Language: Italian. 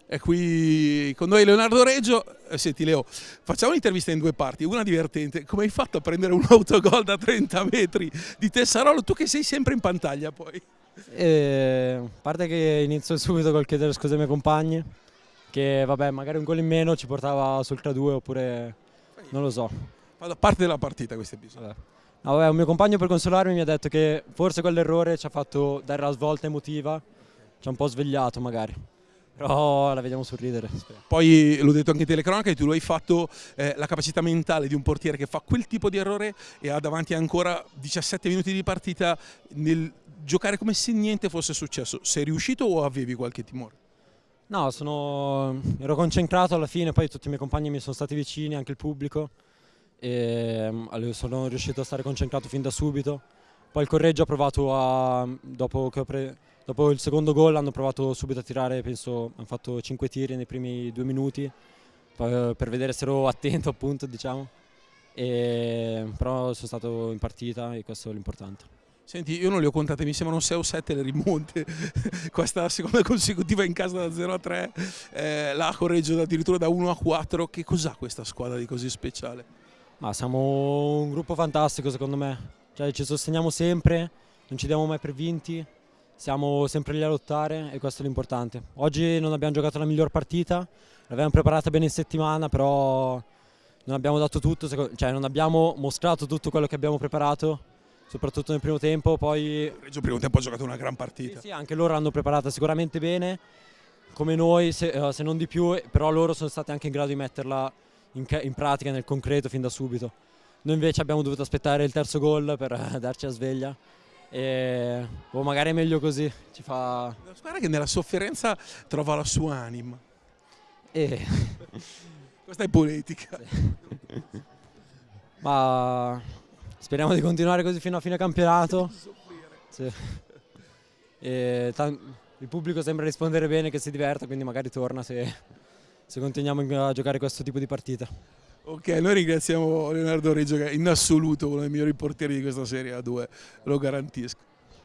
È qui con noi Leonardo Reggio. Senti Leo, facciamo un'intervista in due parti, una divertente. Come hai fatto a prendere un autogol da 30 metri di Tessarolo, tu che sei sempre in pantaglia poi? A parte che inizio subito col chiedere scusa ai miei compagni, che vabbè magari un gol in meno ci portava sul 3-2 oppure non lo so. Fa da parte della partita questo episodio. Vabbè. No, vabbè, un mio compagno per consolarmi mi ha detto che forse quell'errore ci ha fatto dare la svolta emotiva, ci ha un po' svegliato magari, però la vediamo sorridere. Spero. Poi l'ho detto anche in telecronaca, tu lo hai fatto, la capacità mentale di un portiere che fa quel tipo di errore e ha davanti ancora 17 minuti di partita nel giocare come se niente fosse successo. Sei riuscito o avevi qualche timore? No, ero concentrato alla fine, poi tutti i miei compagni mi sono stati vicini, anche il pubblico, e sono riuscito a stare concentrato fin da subito. Poi il Correggio ha provato dopo il secondo gol hanno provato subito a tirare, penso hanno fatto 5 tiri nei primi 2 minuti per vedere se ero attento appunto, diciamo. Però sono stato in partita e questo è l'importante. Senti, io non le ho contate, mi sembrano 6 o 7 le rimonte. Questa è la seconda consecutiva in casa da 0-3, la Correggio addirittura da 1-4. Che cos'ha questa squadra di così speciale? Ma siamo un gruppo fantastico secondo me, cioè, ci sosteniamo sempre, non ci diamo mai per vinti, siamo sempre lì a lottare e questo è l'importante. Oggi non abbiamo giocato la miglior partita, l'abbiamo preparata bene in settimana, però non abbiamo dato tutto, cioè non abbiamo mostrato tutto quello che abbiamo preparato, soprattutto nel primo tempo. Poi Reggio primo tempo ha giocato una gran partita. sì, anche loro hanno preparata sicuramente bene, come noi, se non di più, però loro sono stati anche in grado di metterla in pratica, nel concreto, fin da subito. Noi invece abbiamo dovuto aspettare il terzo gol per darci la sveglia e magari è meglio così, ci fa... Una squadra che nella sofferenza trova la sua anima. E... Questa è poetica. Ma speriamo di continuare così fino a fine campionato. Sì. Il pubblico sembra rispondere bene, che si diverta, quindi magari torna se continuiamo a giocare questo tipo di partita. Ok, noi ringraziamo Leonardo Reggio che è in assoluto uno dei migliori portieri di questa Serie A2, lo garantisco.